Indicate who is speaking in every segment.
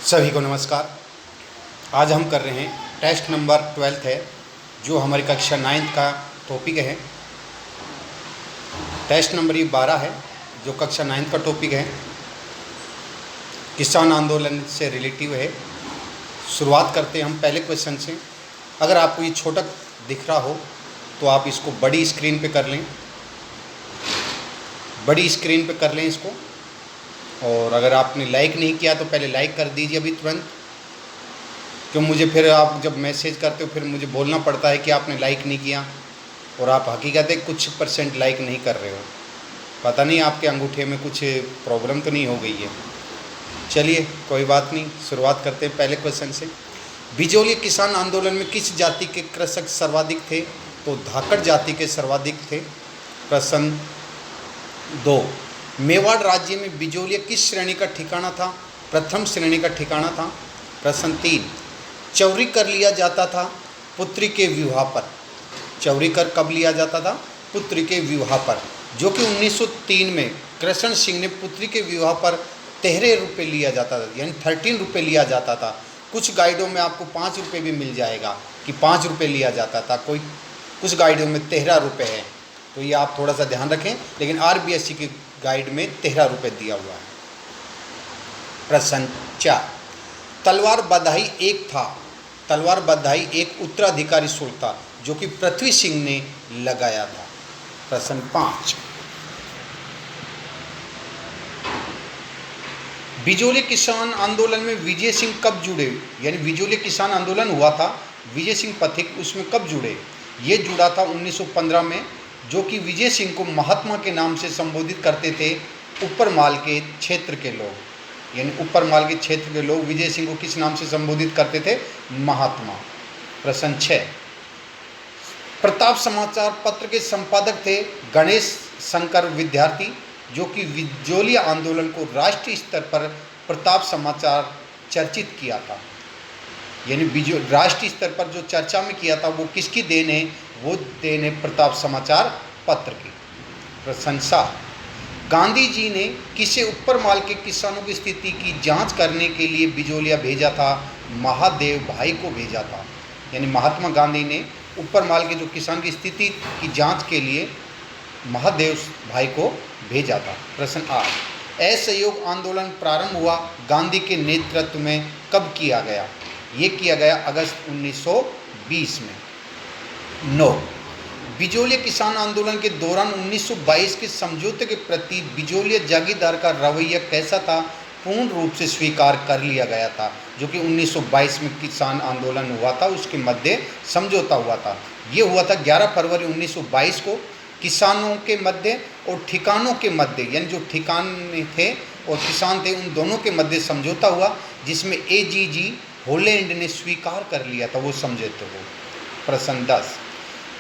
Speaker 1: सभी को नमस्कार। आज हम कर रहे हैं टेस्ट नंबर 12 है, जो हमारी कक्षा 9 का टॉपिक है। टेस्ट नंबर ये 12 है, जो कक्षा 9 का टॉपिक है, किसान आंदोलन से रिलेटिव है। शुरुआत करते हैं हम पहले क्वेश्चन से। अगर आपको ये छोटा दिख रहा हो तो आप इसको बड़ी स्क्रीन पे कर लें, बड़ी स्क्रीन पे कर लें इसको। और अगर आपने लाइक नहीं किया तो पहले लाइक कर दीजिए अभी तुरंत, क्यों मुझे फिर आप जब मैसेज करते हो फिर मुझे बोलना पड़ता है कि आपने लाइक नहीं किया, और आप हकीकत है कुछ % लाइक नहीं कर रहे हो। पता नहीं आपके अंगूठे में कुछ प्रॉब्लम तो नहीं हो गई है। चलिए कोई बात नहीं, शुरुआत करते हैं पहले क्वेश्चन से। बिजोलिया किसान आंदोलन में किस जाति के कृषक सर्वाधिक थे? तो धाकड़ जाति के सर्वाधिक थे। प्रश्न 2, मेवाड़ राज्य में बिजोलिया किस श्रेणी का ठिकाना था? प्रथम श्रेणी का ठिकाना था। प्रश्न 3, चौरी कर लिया जाता था पुत्री के विवाह पर। चौरी कर कब लिया जाता था? पुत्री के विवाह पर, जो कि 1903 में कृष्ण सिंह ने पुत्री के विवाह पर 13 रुपये लिया जाता था, यानी 13 रुपये लिया जाता था। कुछ गाइडों में आपको 5 रुपये भी मिल जाएगा कि 5 रुपये लिया जाता था, कुछ गाइडों में 13 रुपये है, तो ये आप थोड़ा सा ध्यान रखें। लेकिन RBSC की गाइड में 13 रुपये दिया हुआ है। प्रश्न 4, तलवार बधाई एक था। तलवार बधाई एक उत्तराधिकारी शुल्क था, जो कि पृथ्वी सिंह ने लगाया था। प्रश्न 5, बिजोलिया किसान आंदोलन में विजय सिंह कब जुड़े? यानी बिजोलिया किसान आंदोलन हुआ था, विजय सिंह पथिक उसमें कब जुड़े? ये जुड़ा था 1915 में, जो कि विजय सिंह को महात्मा के नाम से संबोधित करते थे ऊपर माल के क्षेत्र के लोग। यानी ऊपर माल के क्षेत्र के लोग विजय सिंह को किस नाम से संबोधित करते थे? महात्मा। प्रश्न 6, प्रताप समाचार पत्र के संपादक थे गणेश शंकर विद्यार्थी, जो कि बिजोलिया आंदोलन को राष्ट्रीय स्तर पर प्रताप समाचार चर्चित किया था। यानी राष्ट्रीय स्तर पर जो चर्चा में किया था वो किसकी देन है? वो देन है प्रताप समाचार पत्र की। प्रश्न 7, गांधी जी ने किसे ऊपर माल के किसानों की स्थिति की जांच करने के लिए बिजोलिया भेजा था? महादेव भाई को भेजा था। यानी महात्मा गांधी ने ऊपर माल के जो किसान की स्थिति की जांच के लिए महादेव भाई को भेजा था। प्रश्न 8, असहयोग आंदोलन प्रारंभ हुआ गांधी के नेतृत्व में कब किया गया? ये किया गया अगस्त 1920 में। 9, बिजोलिया किसान आंदोलन के दौरान 1922 के समझौते के प्रति बिजोलिया जागीरदार का रवैया कैसा था? पूर्ण रूप से स्वीकार कर लिया गया था, जो कि 1922 में किसान आंदोलन हुआ था, उसके मध्य समझौता हुआ था। ये हुआ था 11 फरवरी 1922 को किसानों के मध्य और ठिकानों के मध्य, यानी जो ठिकाने थे और किसान थे उन दोनों के मध्य समझौता हुआ, जिसमें AGG होलैंड ने स्वीकार कर लिया था वो समझौते को। प्रश्न 10,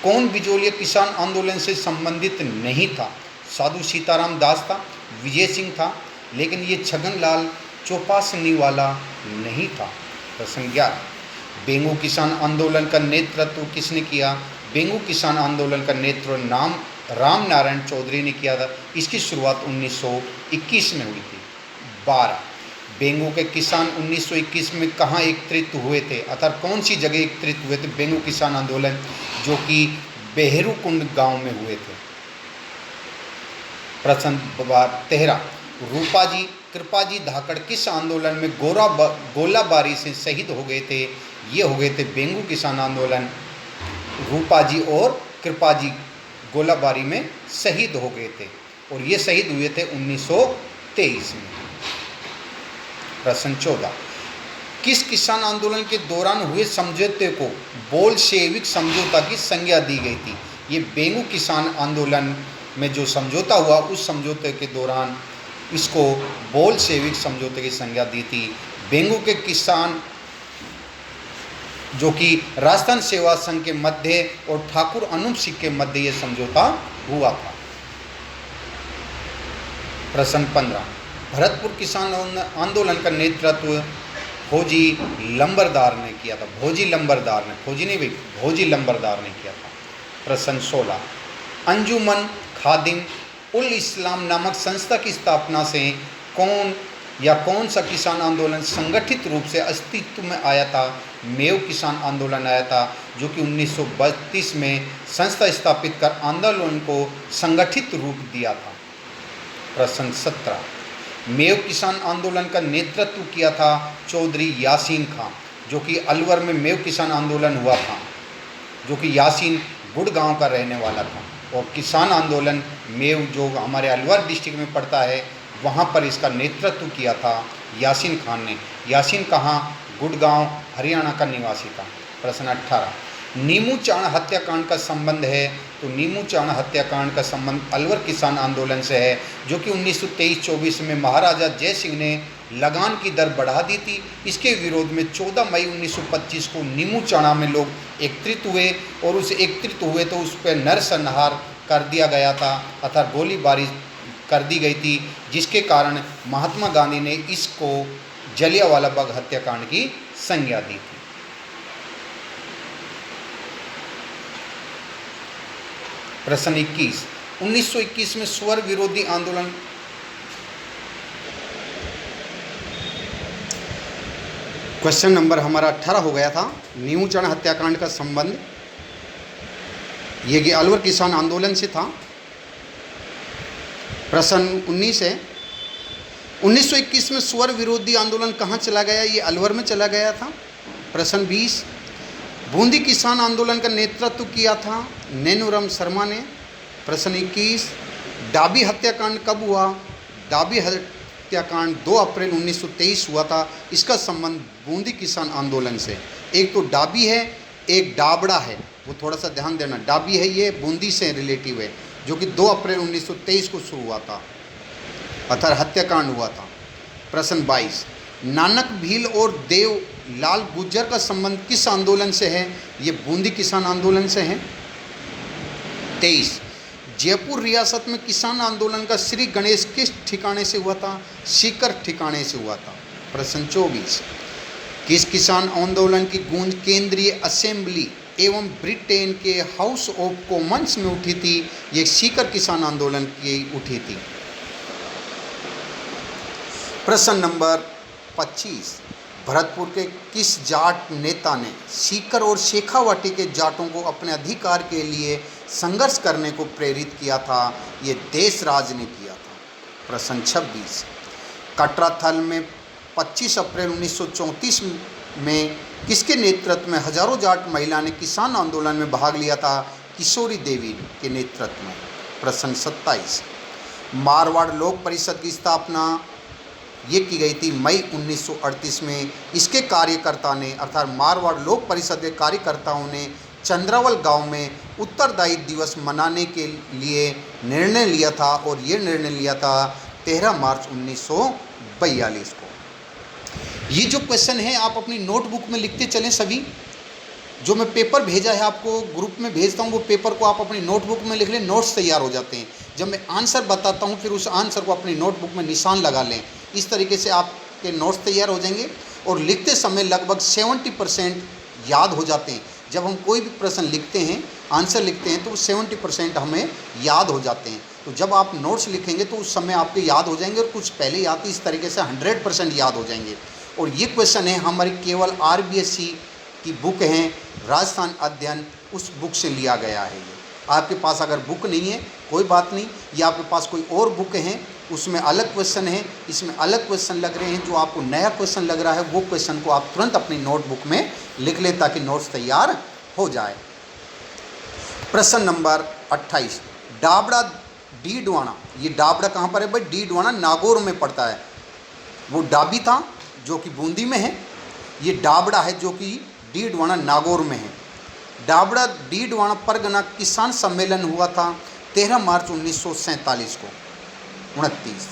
Speaker 1: कौन बिजोलिया किसान आंदोलन से संबंधित नहीं था? साधु सीताराम दास था, विजय सिंह था, लेकिन ये छगनलाल चौपासनी वाला नहीं था। प्रश्न 11, बेंगू किसान आंदोलन का नेतृत्व किसने किया? बेंगू किसान आंदोलन का नेतृत्व राम नारायण चौधरी ने किया था। इसकी शुरुआत 1921 में हुई थी। 12, बेंगू के किसान 1921 में कहाँ एकत्रित हुए थे? अर्थात कौन सी जगह एकत्रित हुए थे बेंगू किसान आंदोलन? जो कि बेहरूकुंड गांव में हुए थे। प्रश्न 13, रूपाजी कृपाजी धाकड़ किस आंदोलन में गोलाबारी से शहीद हो गए थे? ये हो गए थे बेंगू किसान आंदोलन। रूपाजी और कृपाजी गोलाबारी में शहीद हो गए थे, और ये शहीद हुए थे 1923 में। प्रश्न 14, किस किसान आंदोलन के दौरान हुए समझौते को बोल्शेविक समझौता की संज्ञा दी गई थी? ये बेंगू किसान आंदोलन में जो समझौता हुआ उस समझौते के दौरान इसको बोल्शेविक समझौते की संज्ञा दी थी। बेंगू के किसान जो कि राजस्थान सेवा संघ के मध्य और ठाकुर अनूप सिंह के मध्य ये समझौता हुआ था। प्रश्न 15, भरतपुर किसान आंदोलन का नेतृत्व भोजी लंबरदार ने किया था। भोजी लंबरदार ने, फौजी नहीं भाई, भोजी लंबरदार ने किया था। प्रश्न 16, अंजुमन खादिम उल इस्लाम नामक संस्था की स्थापना से कौन या कौन सा किसान आंदोलन संगठित रूप से अस्तित्व में आया था? मेव किसान आंदोलन आया था, जो कि 1932 में संस्था स्थापित कर आंदोलन को संगठित रूप दिया था। प्रश्न 17, मेव किसान आंदोलन का नेतृत्व किया था चौधरी यासीन खां, जो कि अलवर में मेव किसान आंदोलन हुआ था, जो कि यासीन गुड़गांव का रहने वाला था। और किसान आंदोलन मेव जो हमारे अलवर डिस्ट्रिक्ट में पड़ता है, वहाँ पर इसका नेतृत्व किया था यासीन खान ने। यासीन कहाँ? गुड़गांव, हरियाणा का निवासी था। प्रश्न 18, नीमू चाण हत्याकांड का संबंध है? तो नीमू चाण हत्याकांड का संबंध अलवर किसान आंदोलन से है, जो कि 1923-24 में महाराजा जय सिंह ने लगान की दर बढ़ा दी थी। इसके विरोध में 14 मई 1925 को नीमू चाणा में लोग एकत्रित हुए, और उस एकत्रित हुए तो उस पर नरसंहार कर दिया गया था, अर्थात गोलीबारी कर दी गई थी, जिसके कारण महात्मा गांधी ने इसको जलियांवाला बाग हत्याकांड की संज्ञा दी थी। प्रश्न 21, 1921 में स्वर विरोधी आंदोलन क्वेश्चन नंबर हमारा 18 हो गया था। नीमू चाण हत्याकांड का संबंध ये कि अलवर किसान आंदोलन से था। प्रश्न 19 है, 1921 में स्वर विरोधी आंदोलन कहाँ चला गया? ये अलवर में चला गया था। प्रश्न 20, बूंदी किसान आंदोलन का नेतृत्व किया था नैनूराम शर्मा ने। प्रश्न 21, डाबी हत्याकांड कब हुआ? डाबी हत्याकांड 2 अप्रैल 1923 हुआ था। इसका संबंध बूंदी किसान आंदोलन से। एक तो डाबी है, एक डाबड़ा है, वो थोड़ा सा ध्यान देना। डाबी है ये बूंदी से रिलेटिव है, जो कि 2 अप्रैल 1923 को शुरू हुआ था, अर्थात हत्याकांड हुआ था। प्रश्न 22, नानक भील और देव लाल गुर्जर का संबंध किस आंदोलन से है? ये बूंदी किसान आंदोलन से है। 23, जयपुर रियासत में किसान आंदोलन का श्री गणेश किस ठिकाने से हुआ था? सीकर ठिकाने से हुआ था। प्रश्न 24, किस किसान आंदोलन की गूंज केंद्रीय असेंबली एवं ब्रिटेन के हाउस ऑफ कॉमन्स में उठी थी? ये सीकर किसान आंदोलन की उठी थी। प्रश्न नंबर 25, भरतपुर के किस जाट नेता ने सीकर और शेखावाटी के जाटों को अपने अधिकार के लिए संघर्ष करने को प्रेरित किया था? ये देशराज ने किया था। प्रश्न 26, कटराथल में 25 अप्रैल 1934 में किसके नेतृत्व में हजारों जाट महिला ने किसान आंदोलन में भाग लिया था? किशोरी देवी के नेतृत्व में। प्रश्न 27, मारवाड़ लोक परिषद की स्थापना ये की गई थी मई 1938 में। इसके कार्यकर्ता ने, अर्थात मारवाड़ लोक परिषद के कार्यकर्ताओं ने चंद्रावल गांव में उत्तरदायी दिवस मनाने के लिए निर्णय लिया था, और ये निर्णय लिया था 13 मार्च 1942 को। ये जो क्वेश्चन है आप अपनी नोटबुक में लिखते चलें सभी। जो मैं पेपर भेजा है आपको, ग्रुप में भेजता हूँ, वो पेपर को आप अपनी नोटबुक में लिख लें, नोट्स तैयार हो जाते हैं। जब मैं आंसर बताता हूँ फिर उस आंसर को अपनी नोटबुक में निशान लगा लें। इस तरीके से आपके नोट्स तैयार हो जाएंगे, और लिखते समय लगभग 70% याद हो जाते हैं। जब हम कोई भी प्रश्न लिखते हैं, आंसर लिखते हैं, तो 70% हमें याद हो जाते हैं। तो जब आप नोट्स लिखेंगे तो उस समय आपके याद हो जाएंगे, और कुछ पहले याद थी, इस तरीके से 100% याद हो जाएंगे। और ये क्वेश्चन है हमारी केवल RBSC की बुक है राजस्थान अध्ययन, उस बुक से लिया गया है। ये आपके पास अगर बुक नहीं है कोई बात नहीं, या आपके पास कोई और बुक है उसमें अलग क्वेश्चन है, इसमें अलग क्वेश्चन लग रहे हैं, जो आपको नया क्वेश्चन लग रहा है वो क्वेश्चन को आप तुरंत अपनी नोटबुक में लिख लें ताकि नोट्स तैयार हो जाए। प्रश्न नंबर 28, डाबड़ा डीडवाना, ये डाबड़ा कहाँ पर है भाई? डीडवाना नागौर में पड़ता है। वो डाबी था जो कि बूंदी में है, ये डाबड़ा है जो कि डीडवाना नागौर में है। डाबड़ा डीडवाना परगना किसान सम्मेलन हुआ था 13 मार्च 1947 को। 29,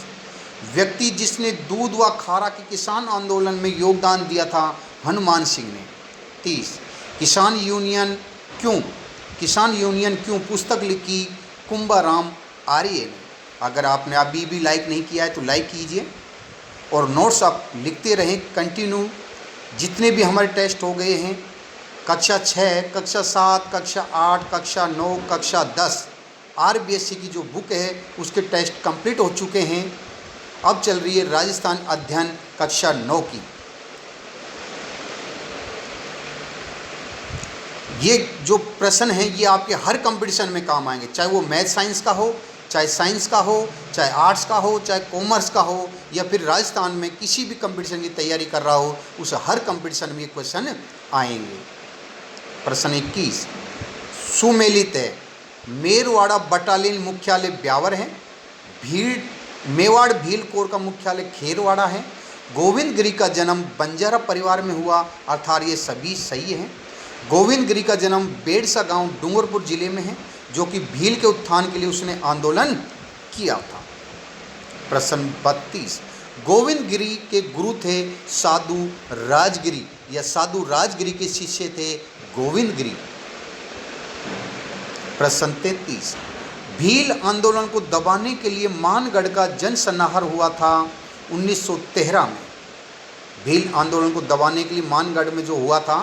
Speaker 1: व्यक्ति जिसने दूध व खारा के किसान आंदोलन में योगदान दिया था हनुमान सिंह ने। 30, किसान यूनियन क्यों पुस्तक लिखी कुंभाराम आर्य ने। अगर आपने अभी भी लाइक नहीं किया है तो लाइक कीजिए, और नोट्स आप लिखते रहें कंटिन्यू। जितने भी हमारे टेस्ट हो गए हैं, कक्षा 6, कक्षा 7, कक्षा 8, कक्षा 9, कक्षा 10, RBSC की जो बुक है उसके टेस्ट कंप्लीट हो चुके हैं। अब चल रही है राजस्थान अध्ययन कक्षा 9 की। ये जो प्रश्न हैं ये आपके हर कंपटीशन में काम आएंगे, चाहे वो मैथ साइंस का हो, चाहे साइंस का हो, चाहे आर्ट्स का हो, चाहे कॉमर्स का हो, या फिर राजस्थान में किसी भी कंपटीशन की तैयारी कर रहा हो, उस हर कंपटीशन में ये क्वेश्चन आएंगे। प्रश्न 21, सुमेलित है। मेरवाड़ा बटालियन मुख्यालय ब्यावर है। मेवाड़ भील कोर का मुख्यालय खेरवाड़ा है। गोविंद गिरी का जन्म बंजारा परिवार में हुआ, अर्थात ये सभी सही हैं। गोविंद गिरी का जन्म बेड़सा गांव डूंगरपुर जिले में है, जो कि भील के उत्थान के लिए उसने आंदोलन किया था। प्रश्न 32, गोविंद गिरी के गुरु थे साधु राजगिरी, या साधु राजगिरी के शिष्य थे गोविंद गिरी। प्रश्न 33, भील आंदोलन को दबाने के लिए मानगढ़ का जनसंहार हुआ था 1913 में। भील आंदोलन को दबाने के लिए मानगढ़ में जो हुआ था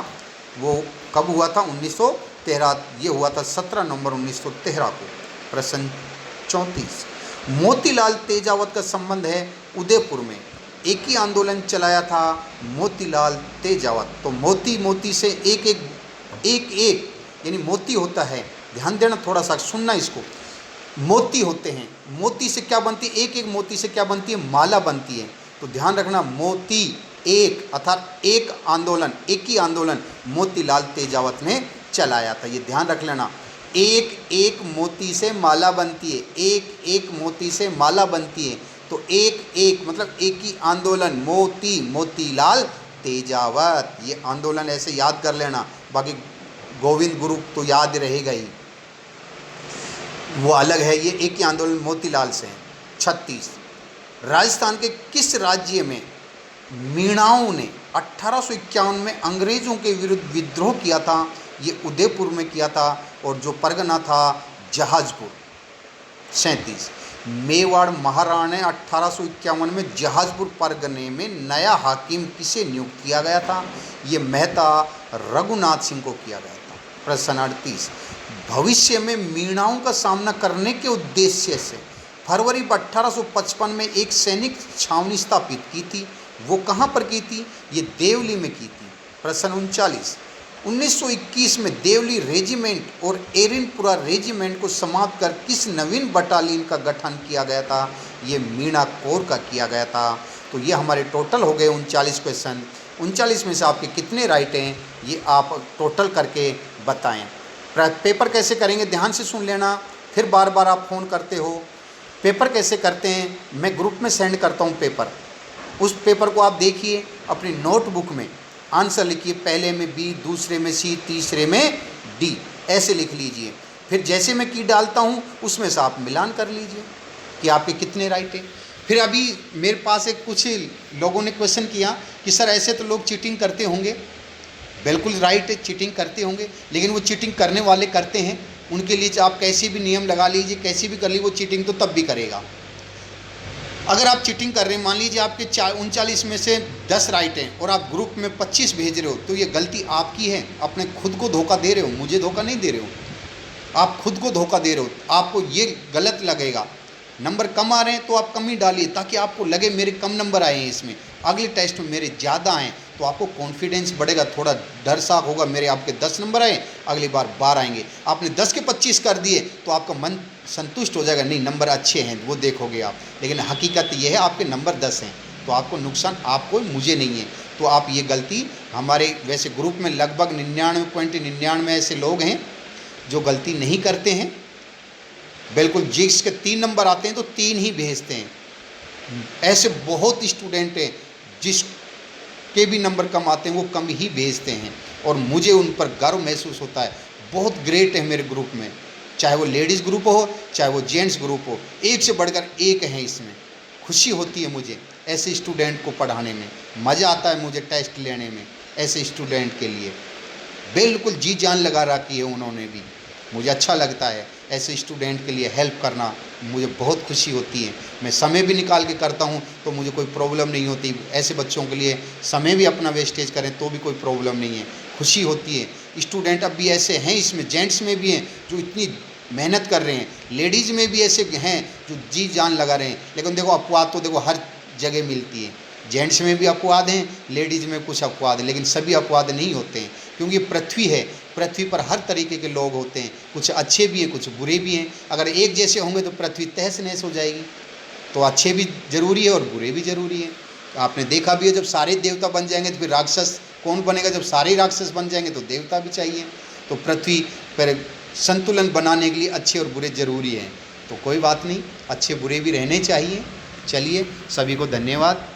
Speaker 1: वो कब हुआ था? 1913। ये हुआ था 17 नवंबर 1913 को। प्रश्न 34, मोतीलाल तेजावत का संबंध है उदयपुर में। एक ही आंदोलन चलाया था मोतीलाल तेजावत। तो मोती से एक यानी मोती होता है, ध्यान देना, थोड़ा सा सुनना इसको। मोती होते हैं, मोती से क्या बनती है? एक मोती से क्या बनती है? माला बनती है। तो ध्यान रखना, मोती एक अर्थात एक आंदोलन, एक ही आंदोलन मोतीलाल तेजावत ने चलाया था, ये ध्यान रख लेना। एक मोती से माला बनती है, एक मोती से माला बनती है। तो एक मतलब एक ही आंदोलन, मोतीलाल तेजावत, ये आंदोलन ऐसे याद कर लेना। बाकी गोविंद गुरु तो याद रहेगा ही, वो अलग है, ये एक ही आंदोलन मोतीलाल से है। 36, राजस्थान के किस राज्य में मीणाओं ने 1851 में अंग्रेज़ों के विरुद्ध विद्रोह किया था? ये उदयपुर में किया था, और जो परगना था जहाजपुर। 37, मेवाड़ महाराणा 1851 में जहाजपुर परगने में नया हाकिम किसे नियुक्त किया गया था? ये मेहता रघुनाथ सिंह को किया गया था। प्रश्न 38, भविष्य में मीणाओं का सामना करने के उद्देश्य से फरवरी 1855 में एक सैनिक छावनी स्थापित की थी, वो कहाँ पर की थी? ये देवली में की थी। प्रश्न 39, 1921 में देवली रेजिमेंट और एरिनपुरा रेजिमेंट को समाप्त कर किस नवीन बटालियन का गठन किया गया था? ये मीणा कोर का किया गया था। तो ये हमारे टोटल हो गए 39 क्वेश्चन। 39 में से आपके कितने राइट हैं ये आप टोटल करके बताएं। पेपर कैसे करेंगे ध्यान से सुन लेना, फिर बार बार आप फ़ोन करते हो। पेपर कैसे करते हैं, मैं ग्रुप में सेंड करता हूँ पेपर, उस पेपर को आप देखिए, अपनी नोटबुक में आंसर लिखिए, पहले में बी, दूसरे में सी, तीसरे में डी, ऐसे लिख लीजिए। फिर जैसे मैं की डालता हूँ उसमें से आप मिलान कर लीजिए कि आपके कितने राइट हैं। फिर अभी मेरे पास एक कुछ लोगों ने क्वेश्चन किया कि सर ऐसे तो लोग चीटिंग करते होंगे। बिल्कुल राइट है, चीटिंग करते होंगे, लेकिन वो चीटिंग करने वाले करते हैं, उनके लिए आप कैसे भी नियम लगा लीजिए, कैसे भी कर लीजिए, वो चीटिंग तो तब भी करेगा। अगर आप चीटिंग कर रहे हैं, मान लीजिए आपके 39 में से 10 राइट हैं और आप ग्रुप में 25 भेज रहे हो, तो ये गलती आपकी है, अपने खुद को धोखा दे रहे हो, मुझे धोखा नहीं दे रहे हो, आप खुद को धोखा दे रहे हो। आपको ये गलत लगेगा, नंबर कम आ रहे हैं तो आप कम ही डालिए, ताकि आपको लगे मेरे कम नंबर आए हैं इसमें, अगले टेस्ट में मेरे ज़्यादा आएँ, तो आपको कॉन्फिडेंस बढ़ेगा, थोड़ा डर सा होगा, मेरे आपके 10 नंबर आए, अगली बार 12 आएंगे। आपने 10 के 25 कर दिए तो आपका मन संतुष्ट हो जाएगा, नहीं नंबर अच्छे हैं, वो देखोगे आप, लेकिन हकीकत ये है आपके नंबर 10 हैं, तो आपको नुकसान आपको, मुझे नहीं है। तो आप ये गलती, हमारे वैसे ग्रुप में लगभग 99.99 ऐसे लोग हैं जो गलती नहीं करते हैं, बिल्कुल जिसके 3 नंबर आते हैं तो 3 ही भेजते हैं। ऐसे बहुत स्टूडेंट हैं जिसके भी नंबर कम आते हैं वो कम ही भेजते हैं, और मुझे उन पर गर्व महसूस होता है। बहुत ग्रेट है मेरे ग्रुप में, चाहे वो लेडीज़ ग्रुप हो चाहे वो जेंट्स ग्रुप हो, एक से बढ़कर एक है। इसमें खुशी होती है मुझे ऐसे स्टूडेंट को पढ़ाने में, मज़ा आता है मुझे टेस्ट लेने में। ऐसे स्टूडेंट के लिए बिल्कुल जी जान लगा रखी है उन्होंने भी, मुझे अच्छा लगता है ऐसे स्टूडेंट के लिए हेल्प करना, मुझे बहुत खुशी होती है। मैं समय भी निकाल के करता हूँ तो मुझे कोई प्रॉब्लम नहीं होती, ऐसे बच्चों के लिए समय भी अपना वेस्टेज करें तो भी कोई प्रॉब्लम नहीं है, खुशी होती है। स्टूडेंट अब भी ऐसे हैं, इसमें जेंट्स में भी हैं जो इतनी मेहनत कर रहे हैं। लेडीज़ में भी ऐसे हैं जो जी जान लगा रहे हैं, लेकिन देखो अपवाद तो देखो हर जगह मिलती है। जेंट्स में भी अपवाद हैं, लेडीज़ में कुछ अपवाद हैं, लेकिन सभी अपवाद नहीं होते हैं, क्योंकि पृथ्वी है, पृथ्वी पर हर तरीके के लोग होते हैं, कुछ अच्छे भी हैं कुछ बुरे भी हैं। अगर एक जैसे होंगे तो पृथ्वी तहस नहस हो जाएगी। तो अच्छे भी जरूरी है और बुरे भी जरूरी है। आपने देखा भी है, जब सारे देवता बन जाएंगे तो फिर राक्षस कौन बनेगा? जब सारे राक्षस बन जाएंगे तो देवता भी चाहिए। तो पृथ्वी पर संतुलन बनाने के लिए अच्छे और बुरे जरूरी हैं। तो कोई बात नहीं, अच्छे बुरे भी रहने चाहिए। चलिए, सभी को धन्यवाद।